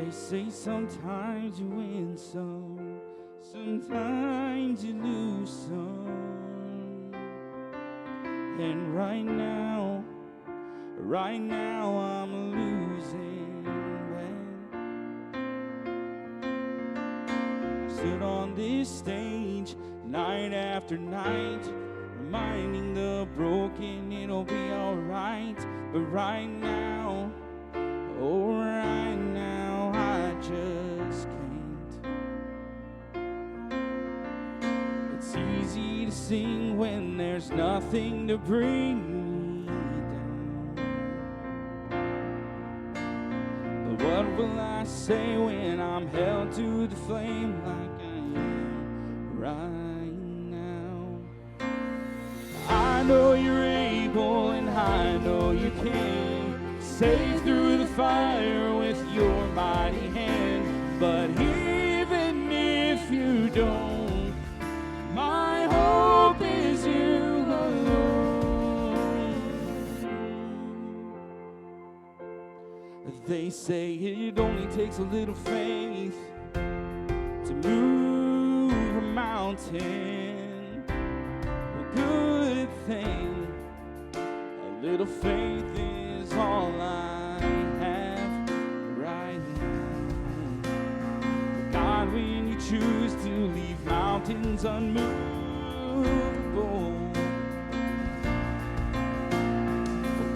They say sometimes you win some, sometimes you lose some. And right now I'm losing. I sit on this stage night after night, reminding the broken it'll be alright. But right now, oh right now, I just can't. It's easy to sing when there's nothing to bring me down. But what will I say when I'm held to the flame like I am right now? I know you're able and I know you can save through the fire with your mighty hand. But even if you don't, my hope is you alone. They say it only takes a little faith to move a mountain. A good thing, a little faith is all I have right now. God, when you choose to leave mountains unmovable,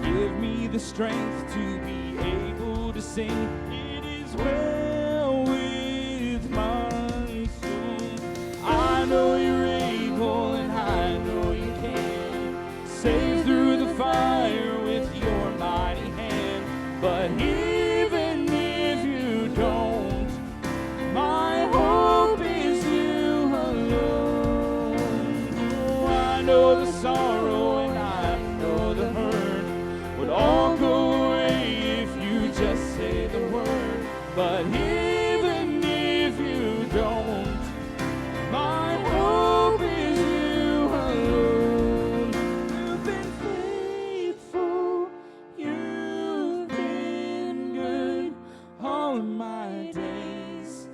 give me the strength to be able to sing, it is well with my soul. I know you're able and I know you can save through the fire with your mighty hand. But even if you don't, my hope is you alone. Oh, I know the sorrow and I know the hurt would all go away if you just say the word. But even if you don't, my hope is you alone. You've been faithful, you've been good all of my days.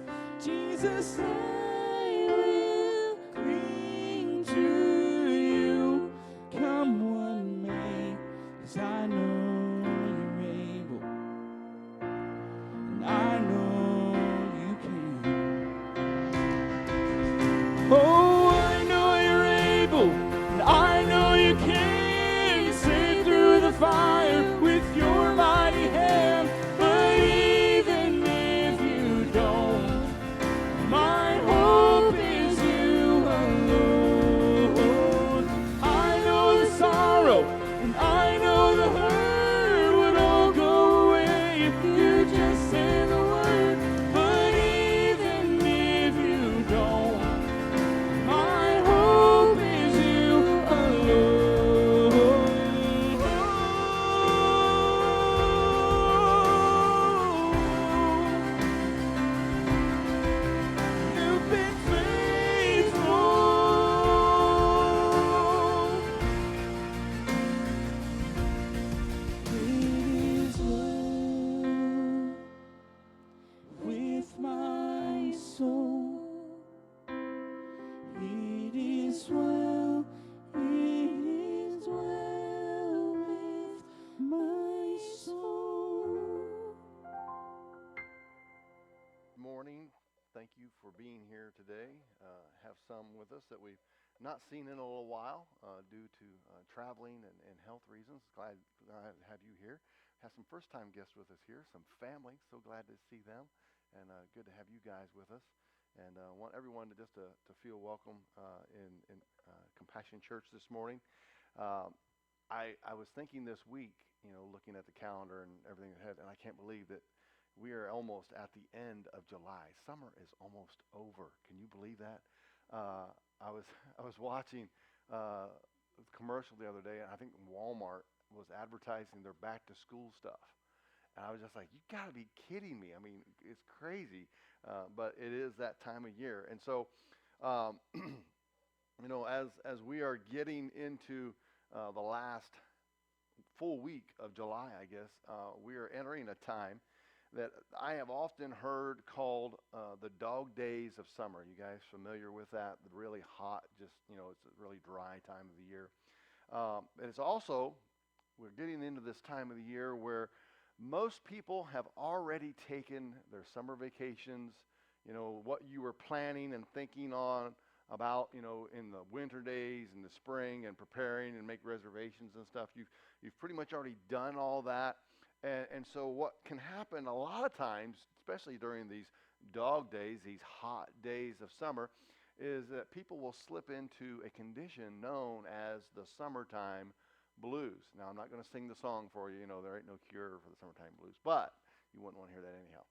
Jesus, I will cling to you, come what may, 'cause I know you're able, and I know you can. Oh, I know you're able, and I know you can save through the fire with your mighty hand. But even if you don't, my hope is you alone. I know the sorrow and I know the hurt would all go away if you just say the word. But even if you don't, my hope is you alone. You've been faithful. It is well with my soul. It is well with my soul. Morning. Thank you for being here today. Have some with us that we've not seen in a little while due to traveling and health reasons. Glad to have you here. Have some first-time guests with us here, some family. So glad to see them, and good to have you guys with us. And want everyone to to feel welcome in Compassion Church this morning. I was thinking this week, looking at the calendar and everything ahead, and I can't believe that we are almost at the end of July. Summer is almost over. Can you believe that? I was watching a commercial the other day, and I think Walmart was advertising their back to school stuff. And I was just like, you got to be kidding me. I mean, it's crazy, but it is that time of year. And so, as we are getting into the last full week of July, I guess, we are entering a time that I have often heard called the dog days of summer. You guys familiar with that? The really hot, just, it's a really dry time of the year. And it's also, we're getting into this time of the year where most people have already taken their summer vacations. What you were planning and thinking on about, in the winter days and the spring, and preparing and make reservations and stuff. You've pretty much already done all that. And so what can happen a lot of times, especially during these dog days, these hot days of summer, is that people will slip into a condition known as the summertime blues. Now, I'm not going to sing the song for you. There ain't no cure for the summertime blues, but you wouldn't want to hear that anyhow.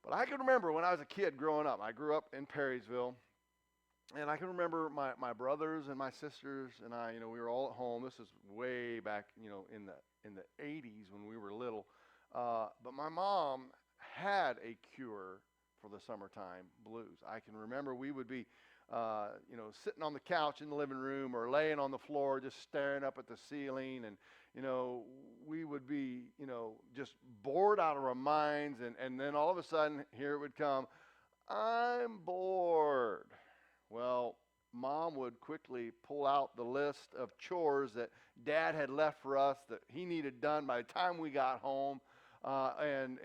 But I can remember when I was a kid growing up. I grew up in Perrysville, and I can remember my brothers and my sisters and I, we were all at home. This is way back, in the 80s when we were little. But my mom had a cure for the summertime blues. I can remember we would be, sitting on the couch in the living room or laying on the floor just staring up at the ceiling, and, we would be, just bored out of our minds, and then all of a sudden, here it would come, I'm bored. Well, Mom would quickly pull out the list of chores that Dad had left for us that he needed done by the time we got home. And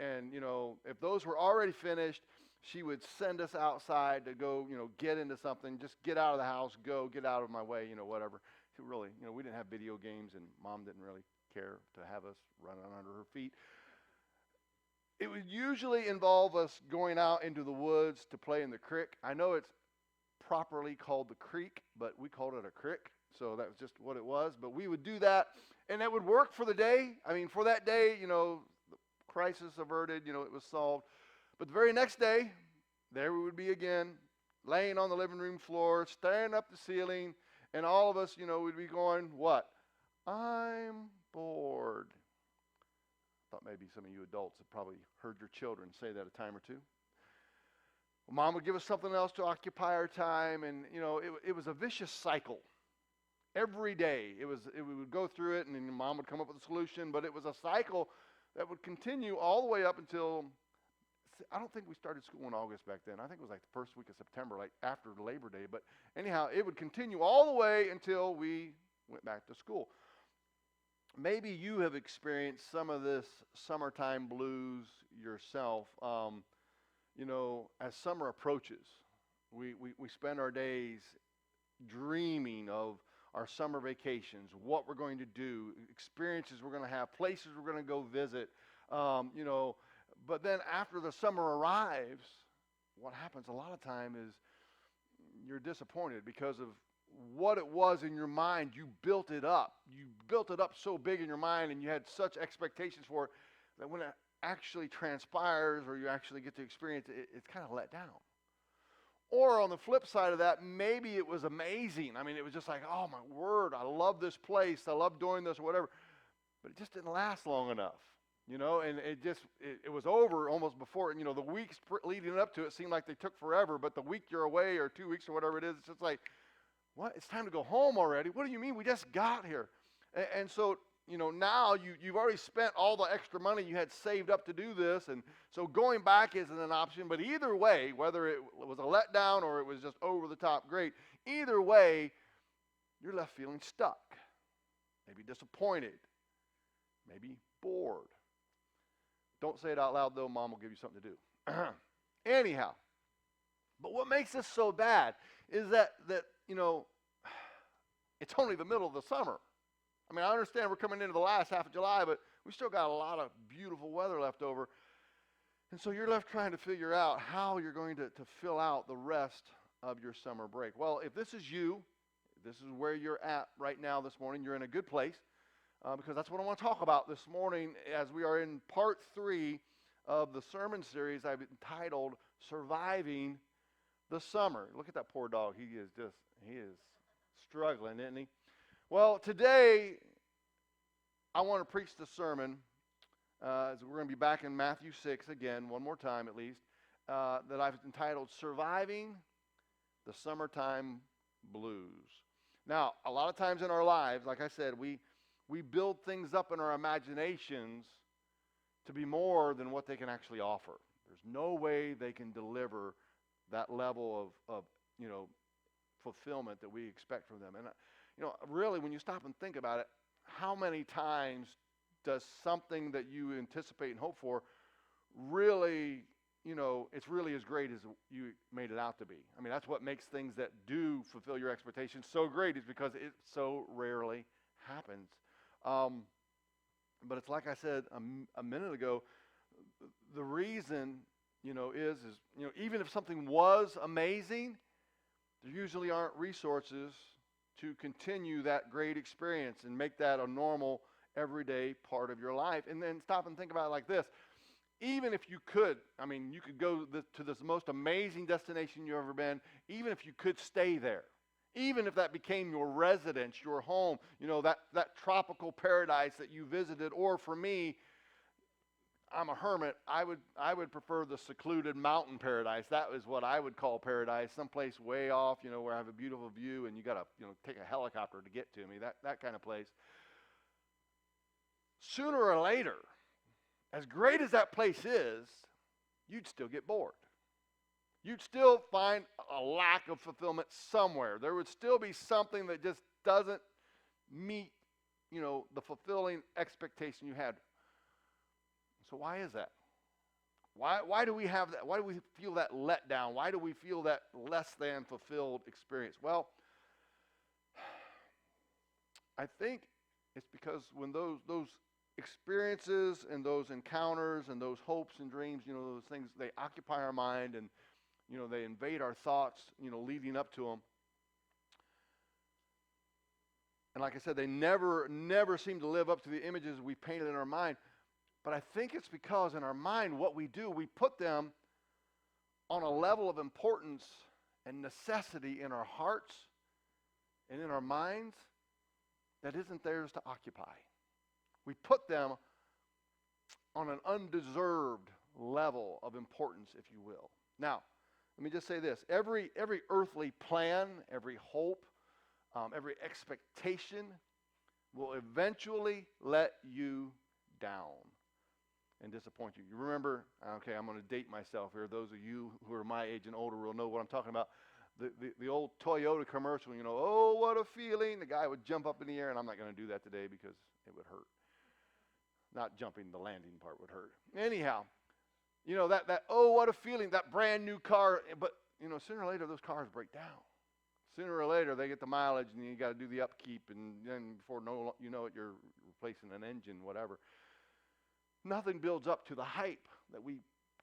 if those were already finished, she would send us outside to go, get into something, just get out of the house, get out of my way, whatever. She really, we didn't have video games, and Mom didn't really care to have us running under her feet. It would usually involve us going out into the woods to play in the creek. I know it's properly called the creek, but we called it a crick, so that was just what it was. But we would do that, and that would work for the day. I mean, for that day, the crisis averted, it was solved. But the very next day, there we would be again, laying on the living room floor, staring up the ceiling, and all of us, would be going, what? I'm bored. Thought maybe some of you adults have probably heard your children say that a time or two. Mom would give us something else to occupy our time, and it was a vicious cycle. Every day, we would go through it, and then Mom would come up with a solution. But it was a cycle that would continue all the way up until, I don't think we started school in August back then. I think it was like the first week of September, like after Labor Day. But anyhow, it would continue all the way until we went back to school. Maybe you have experienced some of this summertime blues yourself. As summer approaches, we spend our days dreaming of our summer vacations, what we're going to do, experiences we're going to have, places we're going to go visit. But then after the summer arrives, what happens a lot of time is you're disappointed because of what it was in your mind. You built it up. You built it up so big in your mind, and you had such expectations for it that when it actually transpires or you actually get to experience it, it's kind of let down. Or on the flip side of that, maybe it was amazing. I mean, it was just like, oh my word, I love this place, I love doing this or whatever. But it just didn't last long enough, and it was over almost before, the weeks leading up to it seemed like they took forever, but the week you're away or 2 weeks or whatever it is, it's just like, what? It's time to go home already? What do you mean? We just got here. And so, now you've already spent all the extra money you had saved up to do this, and so going back isn't an option. But either way, whether it was a letdown or it was just over the top great, either way, you're left feeling stuck, maybe disappointed, maybe bored. Don't say it out loud, though. Mom will give you something to do. Anyhow, but what makes this so bad is that it's only the middle of the summer. I mean, I understand we're coming into the last half of July, but we still got a lot of beautiful weather left over. And so you're left trying to figure out how you're going to fill out the rest of your summer break. Well, if this is you, this is where you're at right now this morning, you're in a good place, because that's what I want to talk about this morning as we are in part 3 of the sermon series I've entitled Surviving the Summer. Look at that poor dog. He is struggling, isn't he? Well, today I want to preach the sermon. We're going to be back in Matthew 6 again, one more time at least, that I've entitled Surviving the Summertime Blues. Now, a lot of times in our lives, like I said, we build things up in our imaginations to be more than what they can actually offer. There's no way they can deliver that level of fulfillment that we expect from them. And, really, when you stop and think about it, how many times does something that you anticipate and hope for really, it's really as great as you made it out to be? I mean, that's what makes things that do fulfill your expectations so great, is because it so rarely happens. But it's like I said a minute ago, the reason, is even if something was amazing, there usually aren't resources to continue that great experience and make that a normal, everyday part of your life. And then stop and think about it like this. Even if you could, you could go to this most amazing destination you've ever been, even if you could stay there, even if that became your residence, your home, that tropical paradise that you visited, or for me, I'm a hermit, I would prefer the secluded mountain paradise. That is what I would call paradise, someplace way off, where I have a beautiful view and you got to, take a helicopter to get to me, that kind of place. Sooner or later, as great as that place is, you'd still get bored. You'd still find a lack of fulfillment somewhere. There would still be something that just doesn't meet, the fulfilling expectation you had. So why is that? Why do we have that? Why do we feel that letdown? Why do we feel that less than fulfilled experience? Well, I think it's because when those experiences and those encounters and those hopes and dreams, those things, they occupy our mind and, they invade our thoughts, leading up to them. And like I said, they never seem to live up to the images we painted in our mind. But I think it's because in our mind, what we do, we put them on a level of importance and necessity in our hearts and in our minds that isn't theirs to occupy. We put them on an undeserved level of importance, if you will. Now, let me just say this. Every earthly plan, every hope, every expectation will eventually let you down and disappoint you. You remember, okay, I'm going to date myself here. Those of you who are my age and older will know what I'm talking about. The old Toyota commercial, oh, what a feeling. The guy would jump up in the air, and I'm not going to do that today because it would hurt. Not jumping, the landing part would hurt. Anyhow, that oh, what a feeling, that brand new car. But, sooner or later, those cars break down. Sooner or later, they get the mileage, and you got to do the upkeep, and then before you know it, you're replacing an engine, whatever. Nothing builds up to the hype that we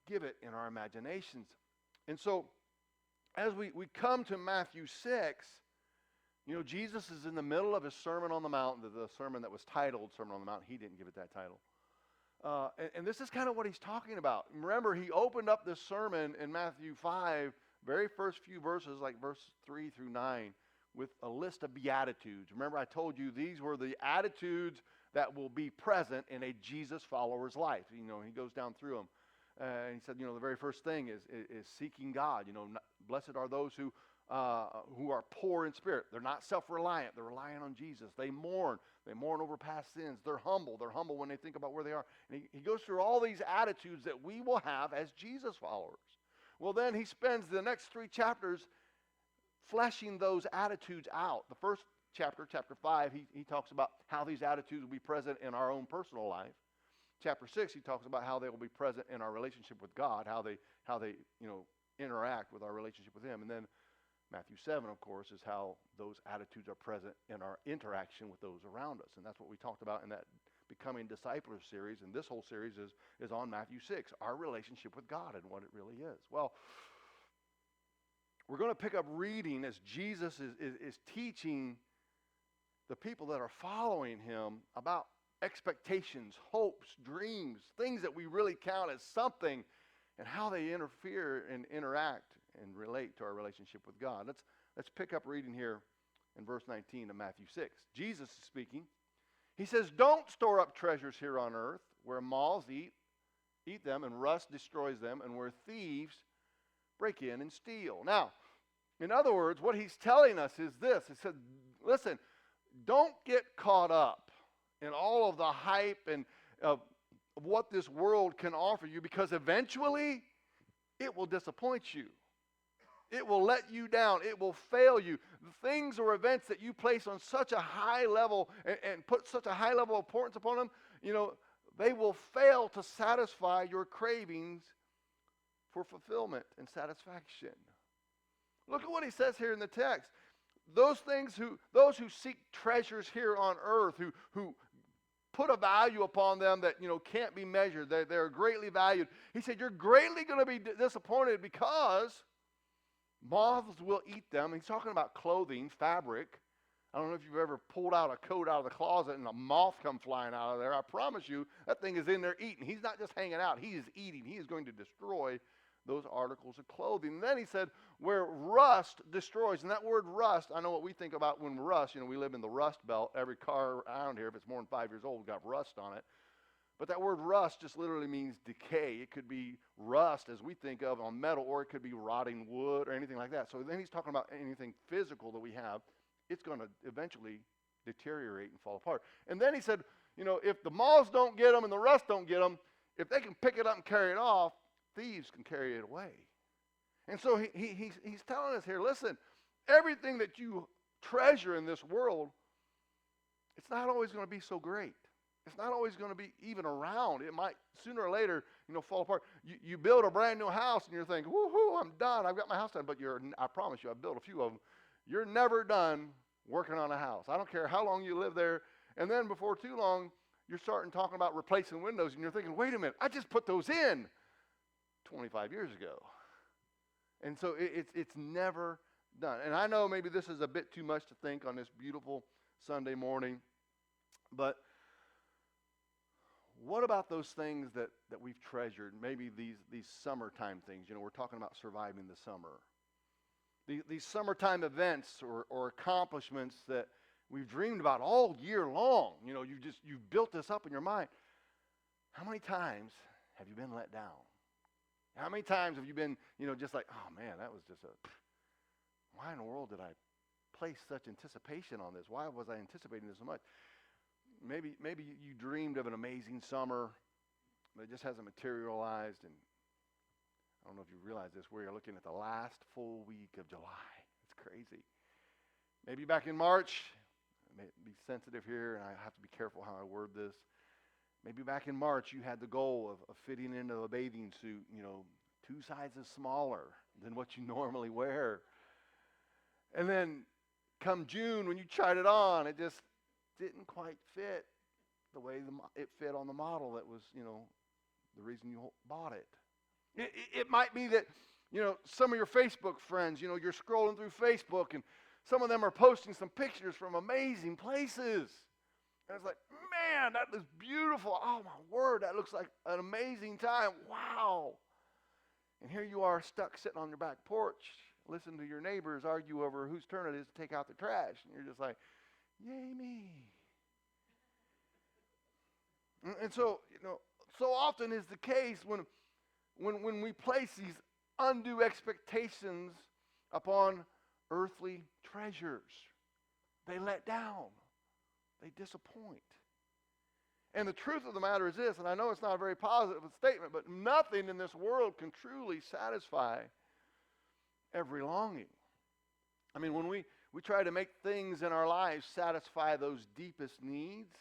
give it in our imaginations. And so, as we come to Matthew 6, Jesus is in the middle of his Sermon on the Mount, the sermon that was titled Sermon on the Mount. He didn't give it that title. And this is kind of what he's talking about. Remember, he opened up this sermon in Matthew 5, very first few verses, like verse 3 through 9, with a list of beatitudes. Remember, I told you these were the attitudes that will be present in a Jesus follower's life. He goes down through them. And he said, the very first thing is seeking God. Blessed are those who are poor in spirit. They're not self-reliant. They're relying on Jesus. They mourn. They mourn over past sins. They're humble. They're humble when they think about where they are. And he goes through all these attitudes that we will have as Jesus followers. Well, then he spends the next 3 chapters fleshing those attitudes out. The first chapter 5, he talks about how these attitudes will be present in our own personal life. Chapter 6, he talks about how they will be present in our relationship with God, how they interact with our relationship with him. And then Matthew 7, of course, is how those attitudes are present in our interaction with those around us. And that's what we talked about in that Becoming Disciples series. And this whole series is on Matthew 6, our relationship with God and what it really is. Well, we're going to pick up reading as Jesus is teaching the people that are following him about expectations, hopes, dreams, things that we really count as something, and how they interfere and interact and relate to our relationship with God. Let's pick up reading here in verse 19 of Matthew 6. Jesus is speaking. He says, "Don't store up treasures here on earth, where moths eat them, and rust destroys them, and where thieves break in and steal." Now, in other words, what he's telling us is this. He said, listen, don't get caught up in all of the hype and of what this world can offer you, because eventually it will disappoint you. It will let you down. It will fail you. The things or events that you place on such a high level and put such a high level of importance upon them, they will fail to satisfy your cravings for fulfillment and satisfaction. Look at what he says here in the text. Those who seek treasures here on earth, who put a value upon them that can't be measured, they're greatly valued. He said, you're greatly going to be disappointed because moths will eat them. He's talking about clothing, fabric. I don't know if you've ever pulled out a coat out of the closet and a moth come flying out of there. I promise you, that thing is in there eating. He's not just hanging out. He is eating. He is going to destroy those articles of clothing. And then he said, where rust destroys. And that word rust, I know what we think about when rust. We live in the Rust Belt. Every car around here, if it's more than 5 years old, got rust on it. But that word rust just literally means decay. It could be rust as we think of on metal, or it could be rotting wood or anything like that. So then he's talking about anything physical that we have. It's going to eventually deteriorate and fall apart. And then he said, if the moths don't get them and the rust don't get them, if they can pick it up and carry it off, thieves can carry it away. And so he's telling us here, listen, everything that you treasure in this world, it's not always going to be so great. It's not always going to be even around. It might sooner or later, fall apart. You build a brand new house and you're thinking, woohoo, I'm done. I've got my house done. But I promise you, I've built a few of them. You're never done working on a house. I don't care how long you live there. And then before too long, you're starting talking about replacing windows and you're thinking, wait a minute, I just put those in 25 years ago. And so it's never done. And I know maybe this is a bit too much to think on this beautiful Sunday morning, but what about those things that we've treasured? Maybe these summertime things. We're talking about surviving the summer. These summertime events or accomplishments that we've dreamed about all year long. You've built this up in your mind. How many times have you been let down? How many times have you been, just like, oh man, that was just why in the world did I place such anticipation on this? Why was I anticipating this so much? Maybe you dreamed of an amazing summer, but it just hasn't materialized. And I don't know if you realize this, we're looking at the last full week of July. It's crazy. Maybe back in March, I may be sensitive here, and I have to be careful how I word this. Maybe back in March, you had the goal of fitting into a bathing suit, 2 sizes smaller than what you normally wear. And then come June, when you tried it on, it just didn't quite fit the way it fit on the model that was, the reason you bought it. It might be that, some of your Facebook friends, you're scrolling through Facebook and some of them are posting some pictures from amazing places. And it's like, man, that looks beautiful. Oh, my word, that looks like an amazing time. Wow. And here you are stuck sitting on your back porch, listening to your neighbors argue over whose turn it is to take out the trash. And you're just like, yay me. And so, so often is the case when we place these undue expectations upon earthly treasures. They let down. They disappoint. And the truth of the matter is this, and I know it's not a very positive statement, but nothing in this world can truly satisfy every longing. I mean, when we try to make things in our lives satisfy those deepest needs,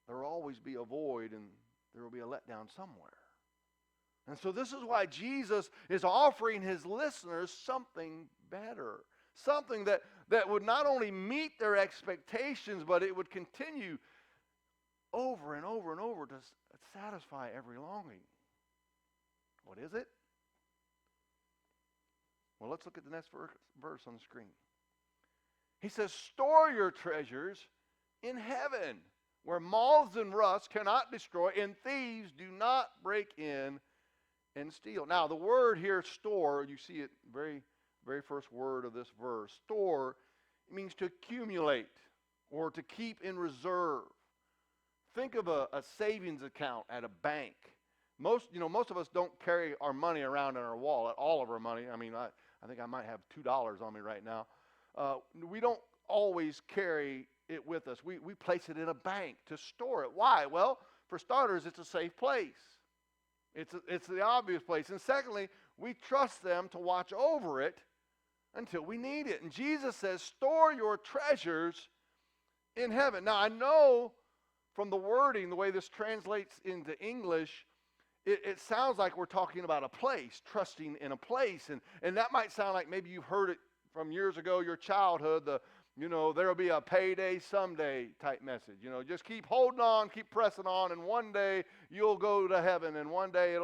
there will always be a void and there will be a letdown somewhere. And so this is why Jesus is offering his listeners something better. Something that would not only meet their expectations, but it would continue over and over and over to satisfy every longing. What is it? Well, let's look at the next verse on the screen. He says, store your treasures in heaven, where moths and rust cannot destroy, and thieves do not break in and steal. Now, the word here, store, you see it very first word of this verse. Store means to accumulate or to keep in reserve. Think of a savings account at a bank. Most of us don't carry our money around in our wallet, all of our money. I mean, I think I might have $2 on me right now. We don't always carry it with us. We place it in a bank to store it. Why? Well, For starters, it's a safe place. It's the obvious place. And secondly, we trust them to watch over it until we need it. And Jesus says, store your treasures in heaven. Now, I know from the wording, the way this translates into English, it sounds like we're talking about a place, trusting in a place. And that might sound like maybe you've heard it from years ago, your childhood, there'll be a payday someday type message. Just keep holding on, keep pressing on, and one day you'll go to heaven, and one day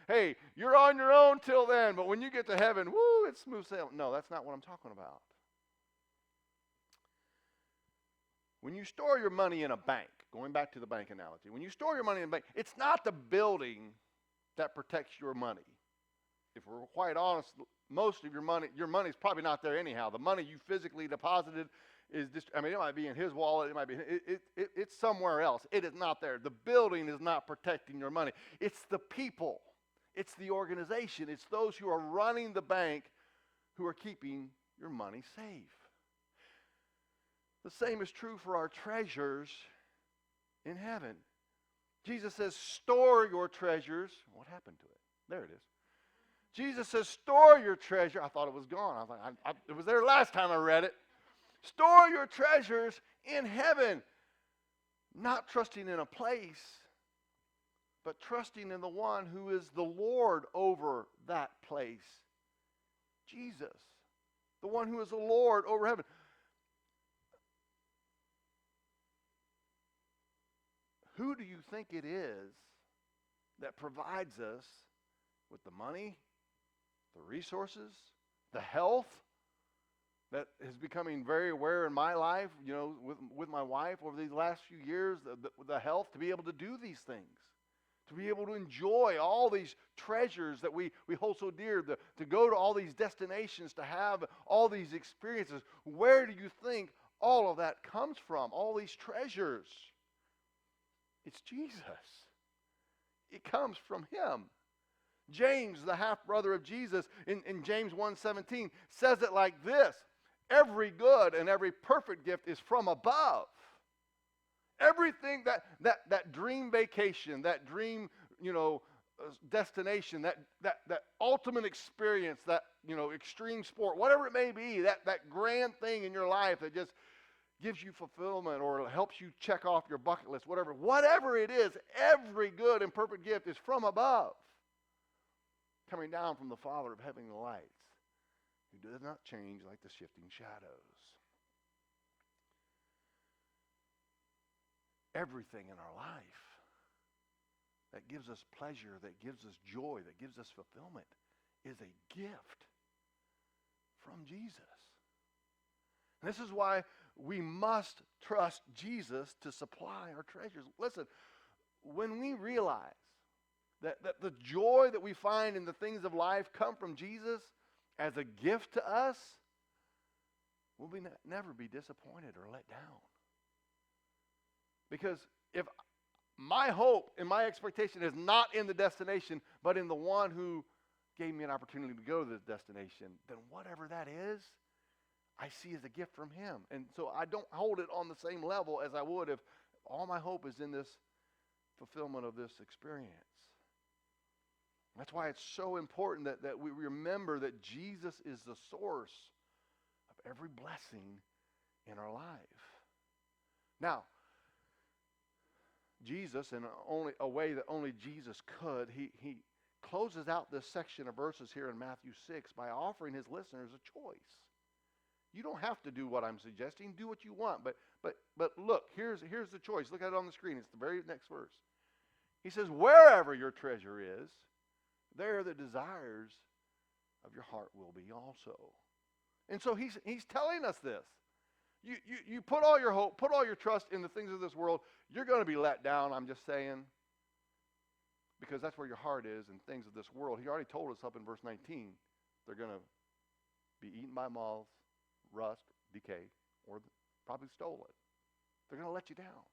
hey, you're on your own till then, but when you get to heaven, woo, it's smooth sailing. No, that's not what I'm talking about. When you store your money in a bank, going back to the bank analogy, when you store your money in a bank, it's not the building that protects your money. If we're quite honest, most of your money's probably not there anyhow. The money you physically deposited is just, it might be in his wallet, it might be, it's somewhere else. It is not there. The building is not protecting your money. It's the people. It's the organization. It's those who are running the bank who are keeping your money safe. The same is true for our treasures in heaven. Jesus says, store your treasures. What happened to it? There it is. Jesus says, store your treasure. I thought it was gone. I was like, it was there last time I read it. Store your treasures in heaven. Not trusting in a place, but trusting in the one who is the Lord over that place. Jesus. The one who is the Lord over heaven. Who do you think it is that provides us with the money, the resources, the health that is becoming very rare in my life, with my wife over these last few years, the health to be able to do these things, to be able to enjoy all these treasures that we hold so dear, to go to all these destinations, to have all these experiences. Where do you think all of that comes from, all these treasures? It's Jesus. It comes from him. James, the half-brother of Jesus, in James 1:17, says it like this: every good and every perfect gift is from above. Everything that dream vacation, that dream, destination, that ultimate experience, that, extreme sport, whatever it may be, that grand thing in your life that just gives you fulfillment or helps you check off your bucket list, whatever it is, every good and perfect gift is from above, coming down from the Father of heavenly lights, who does not change like the shifting shadows. Everything in our life that gives us pleasure, that gives us joy, that gives us fulfillment is a gift from Jesus. And this is why we must trust Jesus to supply our treasures. Listen, when we realize that the joy that we find in the things of life come from Jesus as a gift to us, we'll never be disappointed or let down. Because if my hope and my expectation is not in the destination, but in the one who gave me an opportunity to go to this destination, then whatever that is, I see as a gift from him. And so I don't hold it on the same level as I would if all my hope is in this fulfillment of this experience. That's why it's so important that we remember that Jesus is the source of every blessing in our life. Now, Jesus, in a way that only Jesus could, he closes out this section of verses here in Matthew 6 by offering his listeners a choice. You don't have to do what I'm suggesting. Do what you want. But look, here's the choice. Look at it on the screen. It's the very next verse. He says, wherever your treasure is, there the desires of your heart will be also. And so he's telling us this. You put all your hope, put all your trust in the things of this world, you're going to be let down, I'm just saying, because that's where your heart is in things of this world. He already told us up in verse 19, they're going to be eaten by moths, rust, decay, or probably stolen. They're going to let you down.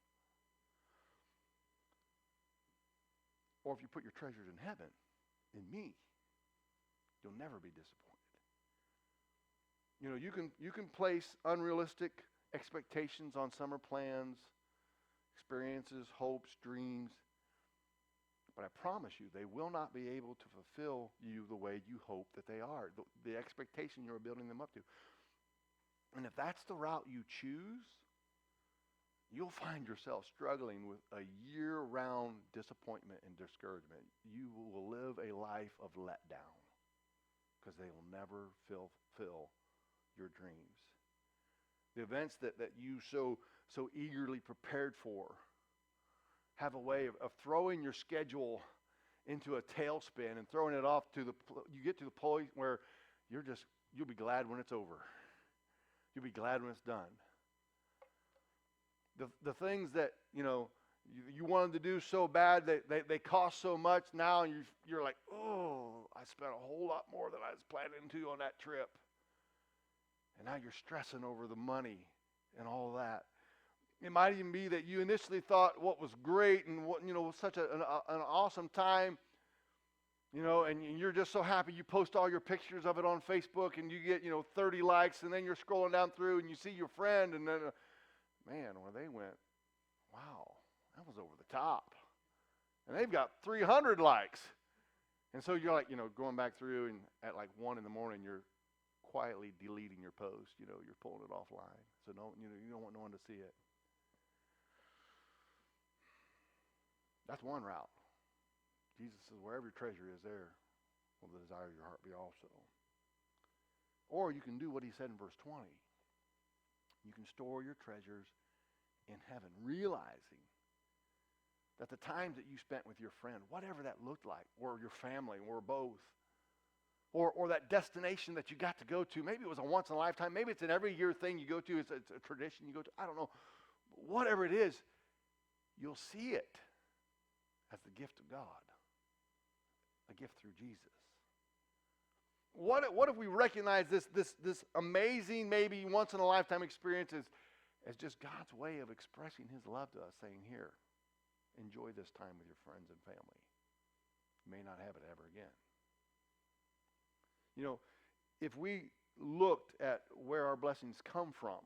Or if you put your treasures in heaven, in me, you'll never be disappointed. You can place unrealistic expectations on summer plans, experiences, hopes, dreams. But I promise you, they will not be able to fulfill you the way you hope that they are, the expectation you're building them up to. And if that's the route you choose, you'll find yourself struggling with a year-round disappointment and discouragement. You will live a life of letdown because they will never fulfill your dreams. The events that you so eagerly prepared for have a way of throwing your schedule into a tailspin and throwing it off you get to the point where you'll be glad when it's over. You'll be glad when it's done. The things that, you wanted to do so bad, they cost so much now, and you're like, oh, I spent a whole lot more than I was planning to on that trip. And now you're stressing over the money and all that. It might even be that you initially thought what was great and what, was such an awesome time, and you're just so happy you post all your pictures of it on Facebook and you get, 30 likes, and then you're scrolling down through and you see your friend, and then, man, where they went, wow, that was over the top. And they've got 300 likes. And so you're like, going back through, and at like 1 in the morning, you're quietly deleting your post. You're pulling it offline. So you don't want no one to see it. That's one route. Jesus says, wherever your treasure is, there will the desire of your heart be also. Or you can do what he said in verse 20. You can store your treasures in heaven, realizing that the times that you spent with your friend, whatever that looked like, or your family, or both, or that destination that you got to go to, maybe it was a once-in-a-lifetime, maybe it's an every-year thing you go to, it's a tradition you go to, I don't know. Whatever it is, you'll see it as the gift of God, a gift through Jesus. What if we recognize this amazing, maybe once-in-a-lifetime experience as just God's way of expressing his love to us, saying, here, enjoy this time with your friends and family. You may not have it ever again. If we looked at where our blessings come from,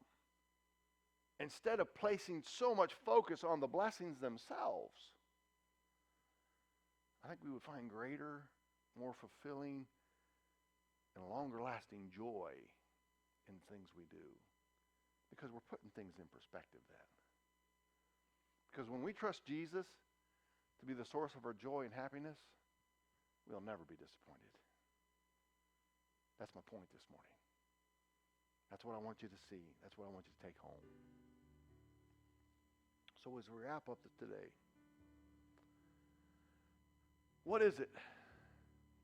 instead of placing so much focus on the blessings themselves, I think we would find greater, more fulfilling, and longer-lasting joy in things we do. Because we're putting things in perspective then. Because when we trust Jesus to be the source of our joy and happiness, we'll never be disappointed. That's my point this morning. That's what I want you to see. That's what I want you to take home. So as we wrap up today, what is it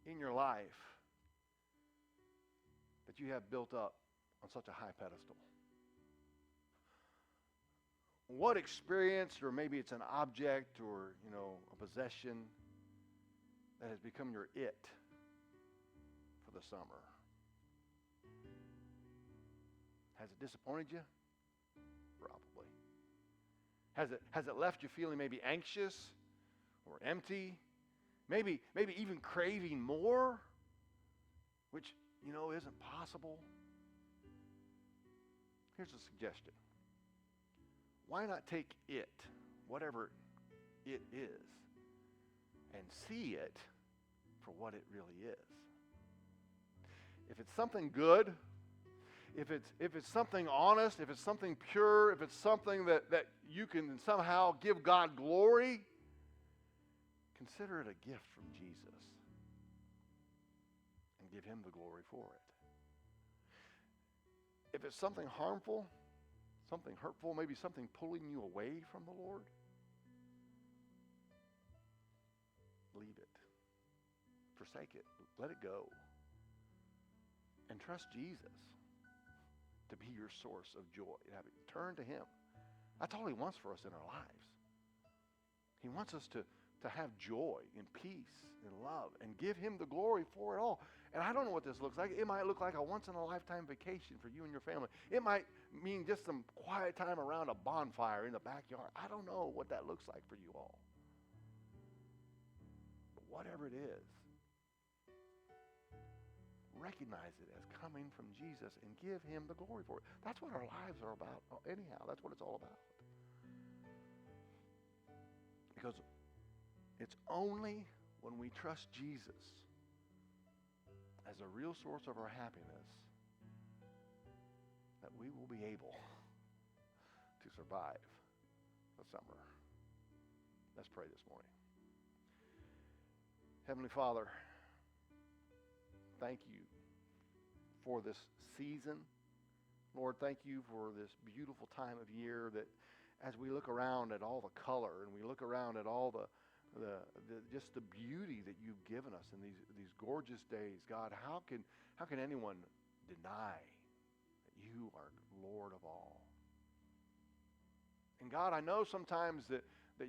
in your life that you have built up on such a high pedestal? What experience, or maybe it's an object or, a possession that has become your it for the summer? Has it disappointed you? Probably. Has it left you feeling maybe anxious or empty? Maybe even craving more, which, isn't possible? Here's a suggestion. Why not take it, whatever it is, and see it for what it really is? If it's something good, if it's something honest, if it's something pure, if it's something that you can somehow give God glory, consider it a gift from Jesus and give him the glory for it. If it's something harmful, something hurtful, maybe something pulling you away from the Lord, leave it. Forsake it. Let it go. And trust Jesus to be your source of joy. Turn to him. That's all he wants for us in our lives. He wants us to have joy and peace and love and give him the glory for it all. And I don't know what this looks like. It might look like a once-in-a-lifetime vacation for you and your family. It might mean just some quiet time around a bonfire in the backyard. I don't know what that looks like for you all. But whatever it is, recognize it as coming from Jesus and give him the glory for it. That's what our lives are about anyhow. That's what it's all about. Because It's only when we trust Jesus as a real source of our happiness that we will be able to survive the summer. Let's pray this morning. Heavenly Father, thank you for this season. Lord, thank you for this beautiful time of year that as we look around at all the color and we look around at all the just the beauty that you've given us in these gorgeous days, God, how can anyone deny that you are Lord of all? And God, I know sometimes that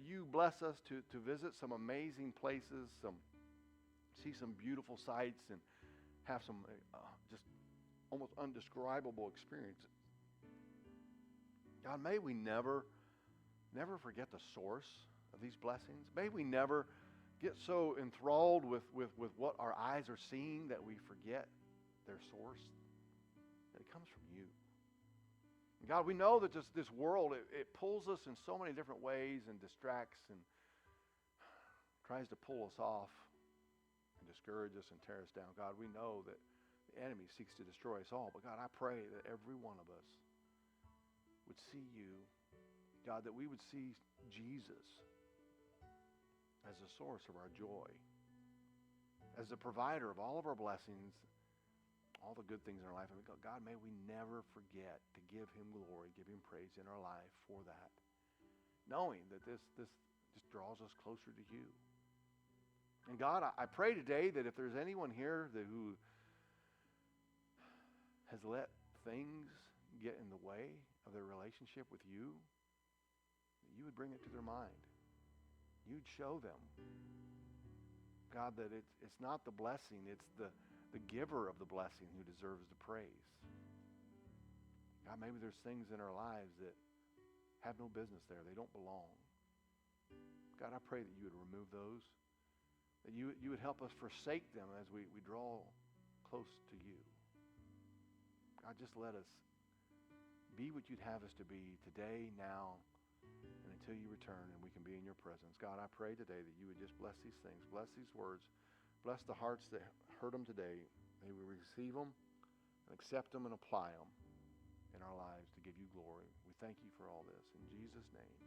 you bless us to visit some amazing places, see some beautiful sights, and have some just almost undescribable experiences. God, may we never forget the source of these blessings. May we never get so enthralled with what our eyes are seeing that we forget their source, that it comes from you. And God, we know that this world, it pulls us in so many different ways and distracts and tries to pull us off and discourage us and tear us down. God, we know that the enemy seeks to destroy us all. But God, I pray that every one of us would see you, God, that we would see Jesus as the source of our joy, as the provider of all of our blessings, all the good things in our life. And God, may we never forget to give him glory, give him praise in our life for that, knowing that this just draws us closer to you. And God, I pray today that if there's anyone here who has let things get in the way of their relationship with you, that you would bring it to their mind. You'd show them, God, that it's not the blessing, it's the giver of the blessing who deserves the praise. God, maybe there's things in our lives that have no business there. They don't belong. God, I pray that you would remove those, that you would help us forsake them as we draw close to you. God, just let us be what you'd have us to be today, now, and until you return and we can be in your presence. God, I pray today that you would just bless these things, bless these words, bless the hearts that heard them today. May we receive them and accept them and apply them in our lives to give you glory. We thank you for all this. In Jesus' name.